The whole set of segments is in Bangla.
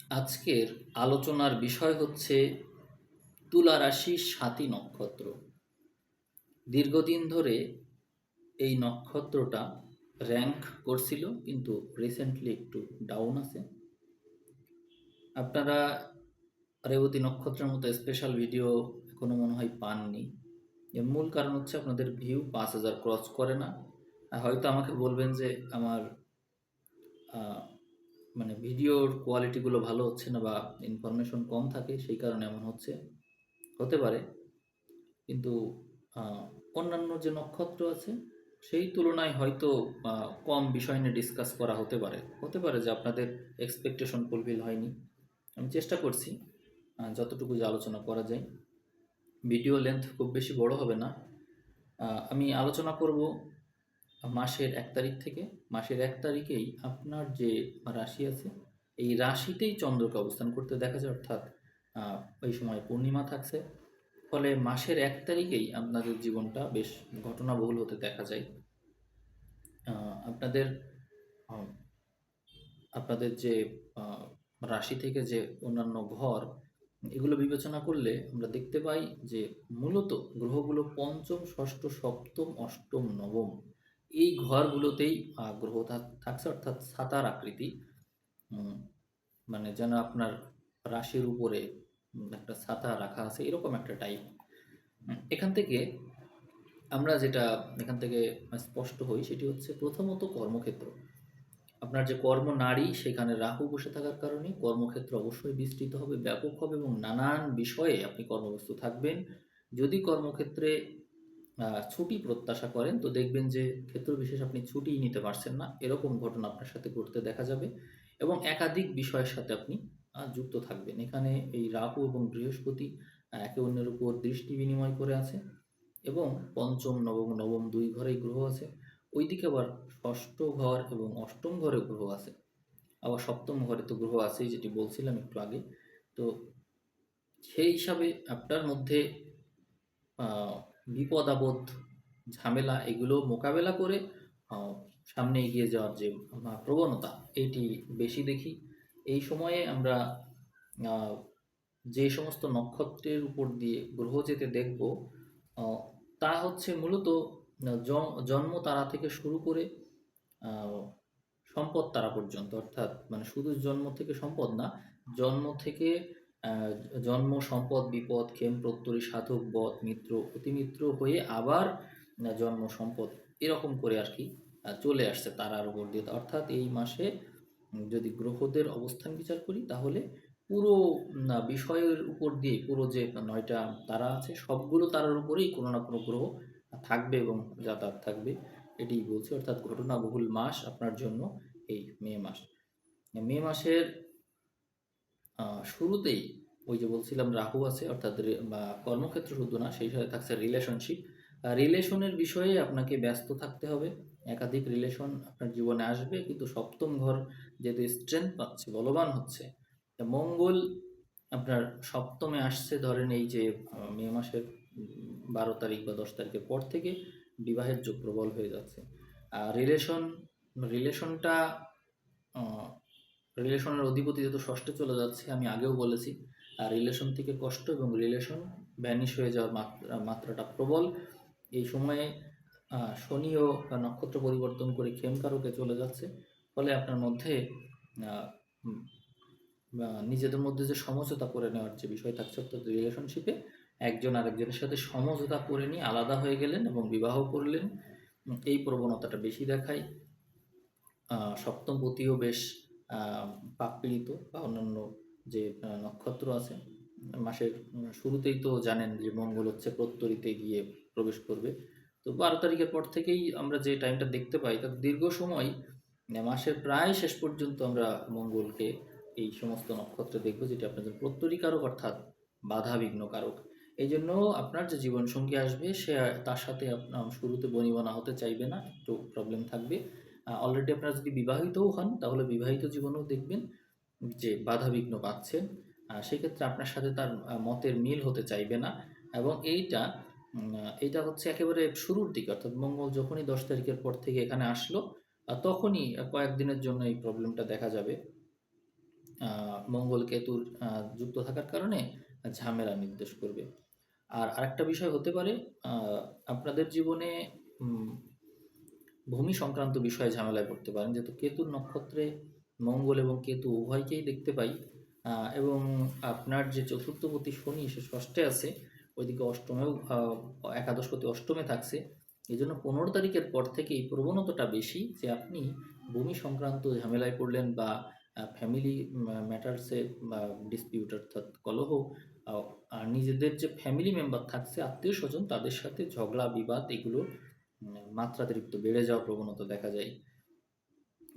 আজকের আলোচনার বিষয় হচ্ছে তুলা রাশি স্বাতী নক্ষত্র। দীর্ঘদিন ধরে এই নক্ষত্রটা র্যাঙ্ক করছিল, কিন্তু রিসেন্টলি একটু ডাউন আছে। আপনারা রেবতী নক্ষত্রের মতো স্পেশাল ভিডিও এখনো মনে হয় পাননি। এর মূল কারণ হচ্ছে আপনাদের ভিউ 5,000 ক্রস করে না। হয়তো আমাকে বলবেন যে আমার আহ, মানে ভিডিওর কোয়ালিটিগুলো ভালো হচ্ছে না বা ইনফরমেশন কম থাকে, সেই কারণে এমন হচ্ছে, হতে পারে। কিন্তু আহ, অন্যান্য যে নক্ষত্র আছে সেই তুলনায় হয়তো কম বিষয় নিয়ে ডিসকাস করা হতে পারে যে আপনাদের এক্সপেকটেশন ফুলফিল হয়নি। আমি চেষ্টা করছি যতটুকু যে আলোচনা করা যায়। ভিডিও লেন্থ খুব বেশি বড় হবে না। আমি আলোচনা করব মাসের 1 তারিখ থেকে। মাসের 1 তারিখেই আপনার যে রাশি আছে এই রাশিতেই চন্দ্রকে অবস্থান করতে দেখা যায়, অর্থাৎ ওই সময় পূর্ণিমা থাকছে। ফলে মাসের 1 তারিখেই আপনাদের জীবনটা বেশ ঘটনাবহুল হতে দেখা যায়। আপনাদের আহ, আপনাদের যে আহ, রাশি থেকে যে অন্যান্য ঘর, এগুলো বিবেচনা করলে আমরা দেখতে পাই যে মূলত গ্রহগুলো পঞ্চম, ষষ্ঠ, সপ্তম, অষ্টম, নবম এই ঘরগুলোতেই গ্রহ থাকছে, অর্থাৎ ছাতার আকৃতি। উম, মানে যেন আপনার রাশির উপরে একটা ছাতা রাখা আছে, এরকম একটা টাইপ। এখান থেকে আমরা যেটা এখান থেকে স্পষ্ট হই সেটি হচ্ছে প্রথমত কর্মক্ষেত্র। আপনার যে কর্মনারী, সেখানে রাহু বসে থাকার কারণে কর্মক্ষেত্র অবশ্যই বিস্তৃত হবে, ব্যাপক হবে এবং নানান বিষয়ে আপনি কর্মব্যস্ত থাকবেন। যদি কর্মক্ষেত্রে ছুটি প্রত্যাশা করেন তো দেখবেন যে ক্ষেত্র বিশেষ আপনি ছুটিই নিতে পারছেন না, এরকম ঘটনা আপনার সাথে ঘটতে দেখা যাবে। এবং একাধিক বিষয়ের সাথে আপনি যুক্ত থাকবেন। এখানে এই রাহু এবং বৃহস্পতি একে অন্যের উপর দৃষ্টি বিনিময় করে আছে এবং পঞ্চম, নবম, নবম দুই ঘরেই গ্রহ আছে। ওইদিকে আবার ষষ্ঠ ঘর এবং অষ্টম ঘরে গ্রহ আছে। আবার সপ্তম ঘরে তো গ্রহ আছেই, যেটি বলছিলাম একটু আগে। তো সেই হিসাবে আপনার মধ্যে আহ, বিপদ আপদ, ঝামেলা এগুলো মোকাবেলা করে আহ, সামনে এগিয়ে যাওয়ার যে প্রবণতা, এইটি বেশি দেখি। এই সময়ে আমরা আহ, যে সমস্ত নক্ষত্রের উপর দিয়ে গ্রহ যেতে দেখব, আহ, তা হচ্ছে মূলত জন্ম তারা থেকে শুরু করে আহ, সম্পদ তারা পর্যন্ত, অর্থাৎ মানে শুধু জন্ম থেকে সম্পদ না, জন্ম থেকে আহ, জন্ম, সম্পদ, বিপদ, ক্ষেম, প্রত্যয়ী, সাধক, বধ, মিত্র, অতিমিত্র হয়ে আবার জন্ম, সম্পদ, এরকম করে আর কি চলে আসছে তারার উপর দিয়ে। অর্থাৎ এই মাসে যদি গ্রহদের অবস্থান বিচার করি তাহলে পুরো বিষয়ের উপর দিয়ে পুরো যে 9টা তারা আছে সবগুলো তারার উপরেই কোনো না কোনো গ্রহ থাকবে এবং যাতায়াত থাকবে, এটিই বলছি। অর্থাৎ ঘটনাবহুল মাস আপনার জন্য এই মে মাস। মে মাসের শুরুতেই ওই যে বলছিলাম রাহু আছে, অর্থাৎ বা কর্মক্ষেত্র শুধু না, সেই সাথে থাকছে রিলেশনশিপ। রিলেশনের বিষয়ে আপনাকে ব্যস্ত থাকতে হবে। একাধিক রিলেশন আপনার জীবনে আসবে, কিন্তু সপ্তম ঘর যেহেতু স্ট্রেংথ পাচ্ছে, বলবান হচ্ছে, তা মঙ্গল আপনার সপ্তমে আসছে। ধরেন এই যে মে মাসের 12 তারিখ বা 10 তারিখের পর থেকে বিবাহের যোগ প্রবল হয়ে যাচ্ছে। রিলেশনটা রিলেশনের অধিপতি যেহেতু ষষ্ঠে চলে যাচ্ছে, আমি আগেও বলেছি, আর রিলেশন থেকে কষ্ট এবং রিলেশন ভ্যানিশ হয়ে যাওয়ার মাত্রাটা প্রবল। এই সময়ে শনিও নক্ষত্র পরিবর্তন করে খেমকারকে চলে যাচ্ছে। ফলে আপনার মধ্যে আহ, উম, নিজেদের মধ্যে যে সমঝোতা করে নেওয়ার যে বিষয় থাকছে, অর্থাৎ রিলেশনশিপে একজন আরেকজনের সাথে সমঝোতা করে নিয়ে আলাদা হয়ে গেলেন এবং বিবাহ করলেন, এই প্রবণতাটা বেশি দেখায়। সপ্তমপতিও বেশ পাকপীড়িত বা অন্যান্য যে নক্ষত্র আছে, মাসের শুরুতেই তো জানেন যে মঙ্গল হচ্ছে প্রত্যরিতে গিয়ে প্রবেশ করবে। তো 12 তারিখের পর থেকেই আমরা যে টাইমটা দেখতে পাই, তার দীর্ঘ সময় মাসের প্রায় শেষ পর্যন্ত আমরা মঙ্গলকে এই সমস্ত নক্ষত্রে দেখবো, যেটি আপনাদের প্রত্যরী কারক, অর্থাৎ বাধা বিঘ্ন কারক। এই জন্য আপনার যে জীবনসঙ্গী আসবে সে তার সাথে আপনার শুরুতে বনিবনা হতে চাইবে না, একটু প্রবলেম থাকবে। অলরেডি আপনারা যদি বিবাহিতও হন তাহলে বিবাহিত জীবনেও দেখবেন যে বাধাবিঘ্ন পাচ্ছেন। সেক্ষেত্রে আপনার সাথে তার মতের মিল হতে চাইবে না। এবং এইটা হচ্ছে একেবারে শুরুর দিকে, অর্থাৎ মঙ্গল যখনই 10 তারিখের পর থেকে এখানে আসলো তখনই কয়েকদিনের জন্য এই প্রবলেমটা দেখা যাবে। মঙ্গল কেতুর যুক্ত থাকার কারণে ঝামেলা নির্দেশ করবে। আর আরেকটা বিষয় হতে পারে, আপনাদের জীবনে উম, ভূমি সংক্রান্ত বিষয়ে ঝামেলায় পড়তে পারেন, যেহেতু কেতুর নক্ষত্রে মঙ্গল এবং কেতু উভয়কেই দেখতে পাই। এবং আপনার যে চতুর্থপতি শনি সে ষষ্ঠে আছে, ওইদিকে অষ্টমেও একাদশপতি অষ্টমে থাকছে। এই জন্য 15 তারিখের পর থেকে এই প্রবণতাটা বেশি যে আপনি ভূমি সংক্রান্ত ঝামেলায় পড়লেন, বা ফ্যামিলি ম্যাটার্সে বা ডিসপিউট অর্থাৎ কলহ, আহ, আর নিজেদের যে ফ্যামিলি মেম্বার থাকছে আত্মীয় স্বজন তাদের সাথে ঝগড়া বিবাদ এগুলো মাত্রাতিরিক্ত বেড়ে যাওয়ার প্রবণতা দেখা যায়।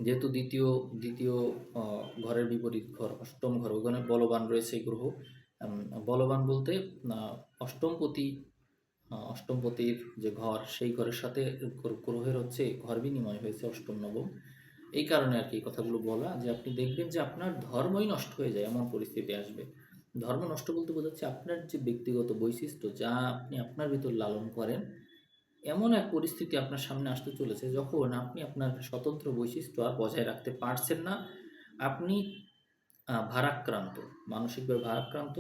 যেহেতু দ্বিতীয় দ্বিতীয় ঘরের বিপরীত ঘর অষ্টম ঘর, ওখানে বলবান রয়েছে এই গ্রহ। বলবান বলতে অষ্টমপতি, অষ্টমপতির যে ঘর সেই ঘরের সাথে গ্রহের হচ্ছে ঘর বিনিময় হয়েছে অষ্টম নবম। এই কারণে আর কি এই কথাগুলো বলা, যে আপনি দেখবেন যে আপনার ধর্মই নষ্ট হয়ে যায় এমন পরিস্থিতি আসবে। ধর্ম নষ্ট বলতে বোঝাচ্ছে আপনার যে ব্যক্তিগত বৈশিষ্ট্য যা আপনি আপনার ভিতর লালন করেন, এমন এক পরিস্থিতি আপনার সামনে আসতে চলেছে যখন আপনি আপনার স্বতন্ত্র বৈশিষ্ট্য আর বজায় রাখতে পারছেন না। আপনি ভারাক্রান্ত, মানসিকভাবে ভারাক্রান্ত।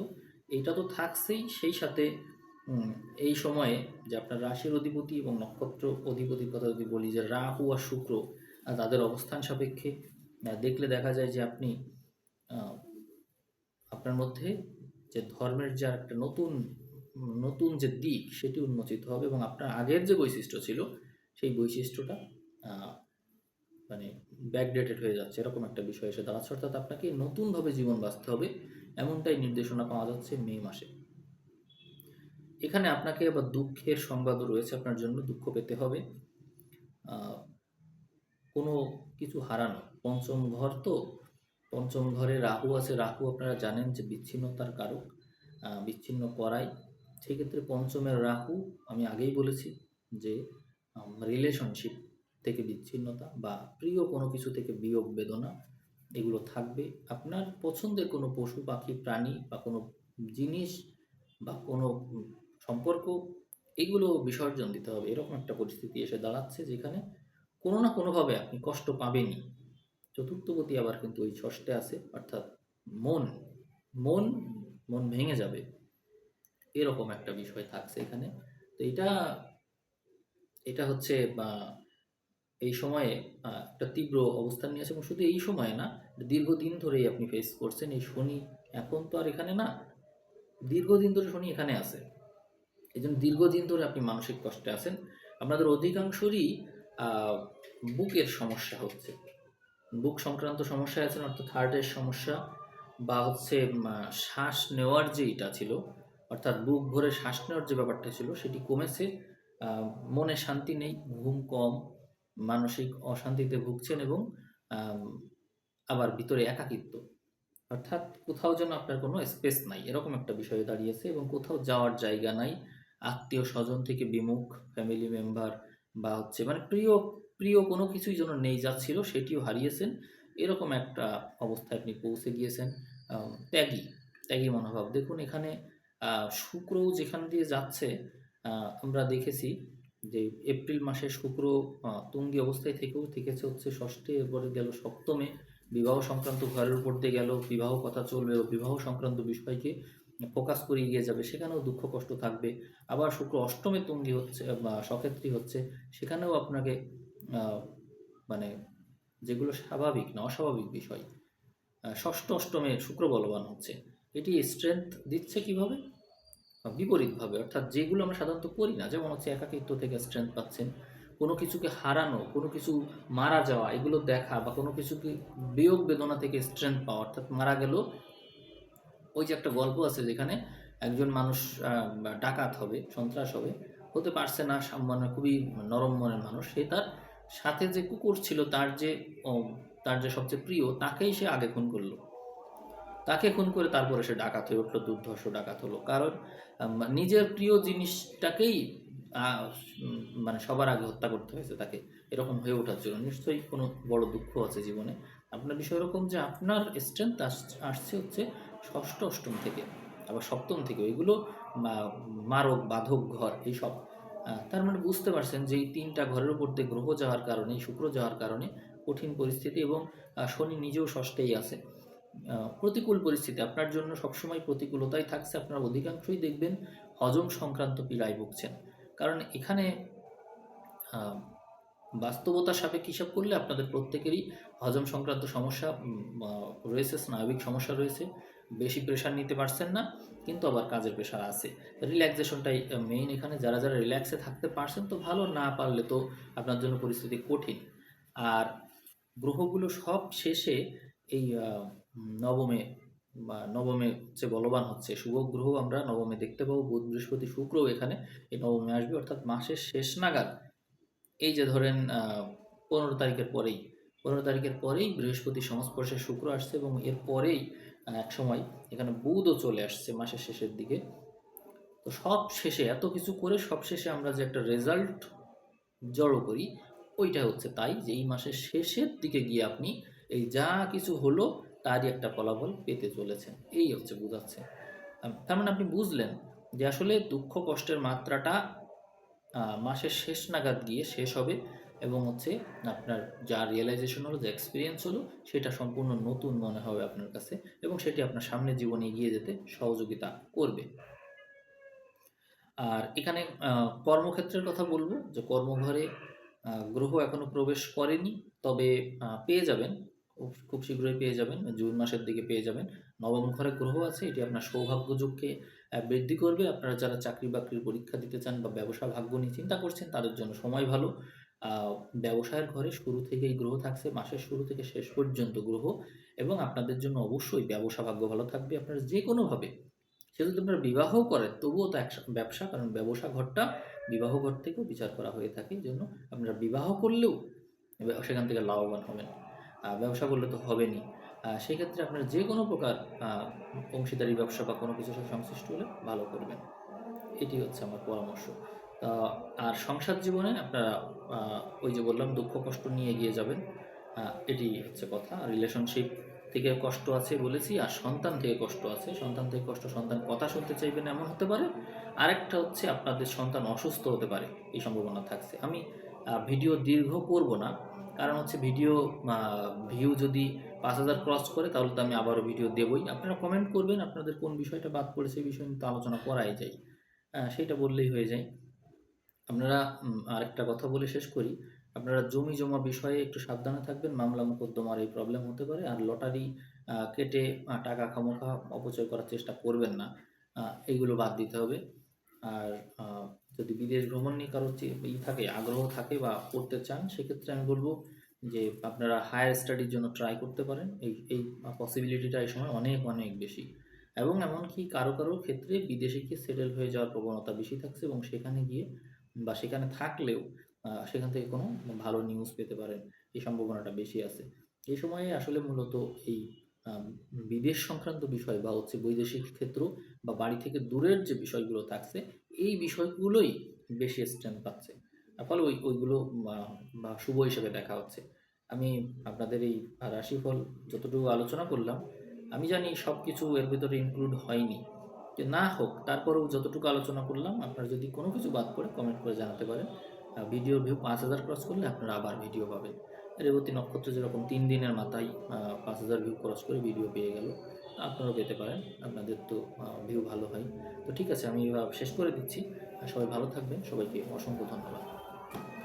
এইটা তো থাকছেই, সেই সাথে উম, এই সময়ে যে আপনার রাশির অধিপতি এবং নক্ষত্র অধিপতির কথা যদি বলি, যে রাহু আর শুক্র তাদের অবস্থান সাপেক্ষে দেখলে দেখা যায় যে আপনি আহ, আপনার মধ্যে যে ধর্মের যে একটা নতুন নতুন যে দিক সেটি উন্মোচিত হবে, এবং আপনার আগের যে বৈশিষ্ট্য ছিল সেই বৈশিষ্ট্যটা আহ, মানে ব্যাকডেটেড হয়ে যাচ্ছে, এরকম একটা বিষয় এসে দাঁড়াচ্ছে। অর্থাৎ আপনাকে নতুনভাবে জীবন বাঁচতে হবে, এমনটাই নির্দেশনা পাওয়া যাচ্ছে মে মাসে। এখানে আপনাকে আবার দুঃখের সংবাদও রয়েছে, আপনার জন্য দুঃখ পেতে হবে। আহ, কোনো কিছু হারানো, পঞ্চম ঘর তো, পঞ্চম ঘরে রাহু আছে। রাহু আপনারা জানেন যে বিচ্ছিন্নতার কারক, বিচ্ছিন্ন করায়। সেক্ষেত্রে পঞ্চমের রাহু, আমি আগেই বলেছি যে রিলেশনশিপ থেকে বিচ্ছিন্নতা বা প্রিয় কোনো কিছু থেকে বিয়োগ বেদনা এগুলো থাকবে। আপনার পছন্দের কোনো পশু পাখি প্রাণী বা কোনো জিনিস বা কোনো সম্পর্ক এগুলো বিসর্জন দিতে হবে, এরকম একটা পরিস্থিতি এসে দাঁড়াচ্ছে যেখানে কোনো না কোনোভাবে আপনি কষ্ট পাবেনই। চতুর্থপতি আবার কিন্তু ওই ষষ্ঠে আছে, অর্থাৎ মন মন মন ভেঙে যাবে, এরকম একটা বিষয় থাকছে এখানে। তো এটা এটা হচ্ছে বা এই সময়ে একটা তীব্র অবস্থান নিয়েছে, এবং শুধু এই সময়ে না, দীর্ঘদিন ধরেই আপনি ফেস করছেন। এই শনি এখন তো আর এখানে না, দীর্ঘদিন ধরে শনি এখানে আছে। এই জন্য দীর্ঘদিন ধরে আপনি মানসিক কষ্টে আছেন। আপনাদের অধিকাংশরই আহ, বুকের সমস্যা হচ্ছে, বুক সংক্রান্ত সমস্যা আছেন, অর্থাৎ হার্টের সমস্যা, বা হচ্ছে শ্বাস নেওয়ার যে এটা ছিল, অর্থাৎ বুক ভরে শ্বাস নেওয়ার যে ব্যাপারটা ছিল সেটি কমেছে। আহ, মনে শান্তি নেই, ঘুম কম, মানসিক অশান্তিতে ভুগছেন, এবং আম, আবার ভিতরে একাকিত্ব, অর্থাৎ কোথাও যেন আপনার কোনো স্পেস নাই, এরকম একটা বিষয়ে দাঁড়িয়েছে। এবং কোথাও যাওয়ার জায়গা নাই, আত্মীয় স্বজন থেকে বিমুখ, ফ্যামিলি মেম্বার বা হচ্ছে মানে প্রিয় প্রিয় কোনো কিছুই যেন নেই, যা ছিল সেটিও হারিয়েছেন, এরকম একটা অবস্থায় আপনি পৌঁছে গিয়েছেন। ত্যাগী ত্যাগী মনোভাব দেখুন এখানে। শুক্রও যেখান দিয়ে যাচ্ছে, আমরা দেখেছি যে এপ্রিল মাসে শুক্র তুঙ্গি অবস্থায় থেকেছে হচ্ছে ষষ্ঠে, এরপরে গেল সপ্তমে, বিবাহ সংক্রান্ত ঘরের উপর দিয়ে গেল, বিবাহ কথা চলবে ও বিবাহ সংক্রান্ত বিষয়কে ফোকাস করে এগিয়ে যাবে, সেখানেও দুঃখ কষ্ট থাকবে। আবার শুক্র অষ্টমে তুঙ্গি হচ্ছে বা সক্ষেত্রী হচ্ছে, সেখানেও আপনাকে আহ, মানে যেগুলো স্বাভাবিক না অস্বাভাবিক বিষয়, ষষ্ঠ অষ্টমে শুক্র বলবান হচ্ছে, এটি স্ট্রেংথ দিচ্ছে কিভাবে? বিপরীতভাবে, অর্থাৎ যেগুলো আমরা সাধারণত করি না, যেমন হচ্ছে একাকিত্ব থেকে স্ট্রেংথ পাচ্ছেন, কোনো কিছুকে হারানো, কোনো কিছু মারা যাওয়া এগুলো দেখা, বা কোনো কিছুকে বিয়োগ বেদনা থেকে স্ট্রেংথ পাওয়া, অর্থাৎ মারা গেল। ওই যে একটা গল্প আছে যেখানে একজন মানুষ ডাকাত হবে, সন্ত্রাস হবে, হতে পারছে না, মানে খুবই নরম মনের মানুষ, সে তার সাথে যে কুকুর ছিল ও, তার যে সবচেয়ে প্রিয় তাকেই সে আগে খুন করলো, তাকে খুন করে তারপরে সে ডাকাত হয়ে উঠলো, দুর্ধর্ষ ডাকাত হলো। কারণ নিজের প্রিয় জিনিসটাকেই আহ, মানে সবার আগে হত্যা করতে হয়েছে তাকে, এরকম হয়ে ওঠার জন্য নিশ্চয়ই কোনো বড় দুঃখ আছে জীবনে। আপনার বিষয় এরকম যে আপনার স্ট্রেংথ আসছে হচ্ছে ষষ্ঠ অষ্টম থেকে, আবার সপ্তম থেকে, এগুলো মারক বাধক ঘর এইসব। তার মানে বুঝতে পারছেন যে এই তিনটা ঘরের উপর দিয়ে গ্রহ যাওয়ার কারণে, শুক্র যাওয়ার কারণে কঠিন পরিস্থিতি, এবং শনি নিজেও ষষ্ঠেই আছে। প্রতিকূল পরিস্থিতি আপনার জন্য সবসময় প্রতিকূলতাই থাকছে। আপনার অধিকাংশই দেখবেন হজম সংক্রান্ত পীড়ায় ভুগছেন। কারণ এখানে আহ, বাস্তবতার সাপেক্ষে হিসাব করলে আপনাদের প্রত্যেকেরই হজম সংক্রান্ত সমস্যা রয়েছে, স্নায়বিক সমস্যা রয়েছে, বেশি প্রেশার নিতে পারছেন না, কিন্তু আবার কাজের প্রেশার আছে। রিল্যাক্সেশনটাই মেইন এখানে। যারা যারা রিল্যাক্সে থাকতে পারছেন তো ভালো, না পারলে তো আপনার জন্য পরিস্থিতি কঠিন। আর গ্রহগুলো সব শেষে এই নবমে বা নবমে হচ্ছে বলবান হচ্ছে, শুভ গ্রহ আমরা নবমে দেখতে পাবো, বুধ বৃহস্পতি শুক্রও এখানে এই নবমে আসবে, অর্থাৎ মাসের শেষ নাগাদ। এই যে ধরেন 15 তারিখের পরেই বৃহস্পতি সংস্পর্শে শুক্র আসছে, এবং এর পরেই এক সময় এখানে বুধও চলে আসছে মাসের শেষের দিকে। তো সব শেষে এত কিছু করে সব শেষে আমরা যে একটা রেজাল্ট জড়ো করি, ওইটা হচ্ছে তাই যে এই মাসের শেষের দিকে গিয়ে আপনি এই যা কিছু হলো তারই একটা ফলাফল পেতে চলেছেন, এই হচ্ছে বোঝাচ্ছে। তার মানে আপনি বুঝলেন যে আসলে দুঃখ কষ্টের মাত্রাটা মাসের শেষ নাগাদ গিয়ে শেষ হবে, এবং হচ্ছে আপনার যা রিয়েলাইজেশন হলো, যে এক্সপিরিয়েন্স হলো, সেটা সম্পূর্ণ নতুন মনে হবে আপনার কাছে, এবং সেটি আপনার সামনের জীবনে এগিয়ে যেতে সহযোগিতা করবে। আর এখানে কর্মক্ষেত্রের কথা বলবো, যে কর্মঘরে গ্রহ এখনো প্রবেশ করেনি, তবে পেয়ে যাবেন, খুব খুব শীঘ্রই পেয়ে যাবেন, জুন মাসের দিকে পেয়ে যাবেন। নবম ঘরে গ্রহ আছে, এটি আপনার সৌভাগ্য যোগকে বৃদ্ধি করবে। আপনারা যারা চাকরি বাকরির পরীক্ষা দিতে চান বা ব্যবসা ভাগ্য নিয়ে চিন্তা করছেন, তাদের জন্য সময় ভালো। ব্যবসায়ের ঘরে শুরু থেকেই গ্রহ থাকছে, মাসের শুরু থেকে শেষ পর্যন্ত গ্রহ, এবং আপনাদের জন্য অবশ্যই ব্যবসা ভাগ্য ভালো থাকবে। আপনারা যে কোনোভাবে, সে যদি আপনারা বিবাহও করেন তবুও তো এক ব্যবসা, কারণ ব্যবসা ঘরটা বিবাহ ঘর থেকেও বিচার করা হয়ে থাকে। এই জন্য আপনারা বিবাহ করলেও সেখান থেকে লাভবান হবেন, ব্যবসা করলে তো হবেনই। সেক্ষেত্রে আপনারা যে কোনো প্রকার অংশীদারি ব্যবসা বা কোনো কিছুর সাথে সংশ্লিষ্ট হলে ভালো করবেন, এটি হচ্ছে আমার পরামর্শ। তা আর সংসার জীবনে আপনারা ওই যে বললাম দুঃখ কষ্ট নিয়ে এগিয়ে যাবেন, এটি হচ্ছে কথা। রিলেশনশিপ থেকে কষ্ট আছে বলেছি, আর সন্তান থেকে কষ্ট আছে। সন্তান থেকে কষ্ট, সন্তান কথা শুনতে চাইবেন এমন হতে পারে। আরেকটা হচ্ছে আপনাদের সন্তান অসুস্থ হতে পারে, এই সম্ভাবনা থাকছে। আমি ভিডিও দীর্ঘ করব না, কারণ হচ্ছে ভিডিও ভিউ যদি 5,000 ক্রস করে তাহলে তো আমি আবারও ভিডিও দেবই। আপনারা কমেন্ট করবেন আপনাদের কোন বিষয়টা বাদ পড়েছে, এই বিষয় নিয়ে তো আলোচনা করাই যায়, সেটা বললেই হয়ে যায়। আপনারা আরেকটা কথা বলে শেষ করি, আপনারা জমি জমা বিষয়ে একটু সাবধানে থাকবেন, মামলা মোকদ্দমার এই প্রবলেম হতে পারে। আর লটারি কেটে টাকা খামোখা অপচয় করার চেষ্টা করবেন না, এইগুলো বাদ দিতে হবে। আর যদি বিদেশ ভ্রমণ নিয়ে কারোর থাকে, আগ্রহ থাকে বা করতে চান, সেক্ষেত্রে আমি বলবো যে আপনারা হায়ার স্টাডির জন্য ট্রাই করতে পারেন। এই এই পসিবিলিটিটা এই সময় অনেক অনেক বেশি, এবং এমনকি কারো কারো ক্ষেত্রে বিদেশে গিয়ে সেটেল হয়ে যাওয়ার প্রবণতা বেশি থাকছে, এবং সেখানে গিয়ে বা সেখানে থাকলেও সেখান থেকে কোনো ভালো নিউজ পেতে পারেন, এই সম্ভাবনাটা বেশি আছে। এই সময়ে আসলে মূলত এই আম, বিদেশ সংক্রান্ত বিষয় বা হচ্ছে বৈদেশিক ক্ষেত্র বা বাড়ি থেকে দূরের যে বিষয়গুলো থাকছে, এই বিষয়গুলোই বেশি স্ট্রেন্থ পাচ্ছে। ফলে ওইগুলো বা শুভ হিসেবে দেখা হচ্ছে। আমি আপনাদের এই রাশিফল যতটুকু আলোচনা করলাম, আমি জানি সব কিছু এর ভিতরে ইনক্লুড হয়নি, যে না হোক তারপরেও যতটুকু আলোচনা করলাম, আপনারা যদি কোনো কিছু বাদ পড়ে কমেন্ট করে জানাতে পারেন। ভিডিওর ভিউ 5,000 ক্রস করলে আপনারা আবার ভিডিও পাবেন। রেবতী নক্ষত্র যেরকম 3 দিনের মাথায় 5,000 ভিউ ক্রস করে ভিডিও পেয়ে গেল, আপনারাও পেতে পারেন, আপনাদের তো ভিউ ভালো হয়। তো ঠিক আছে, আমি শেষ করে দিচ্ছি। সবাই ভালো থাকবেন, সবাইকে অসংখ্য ধন্যবাদ।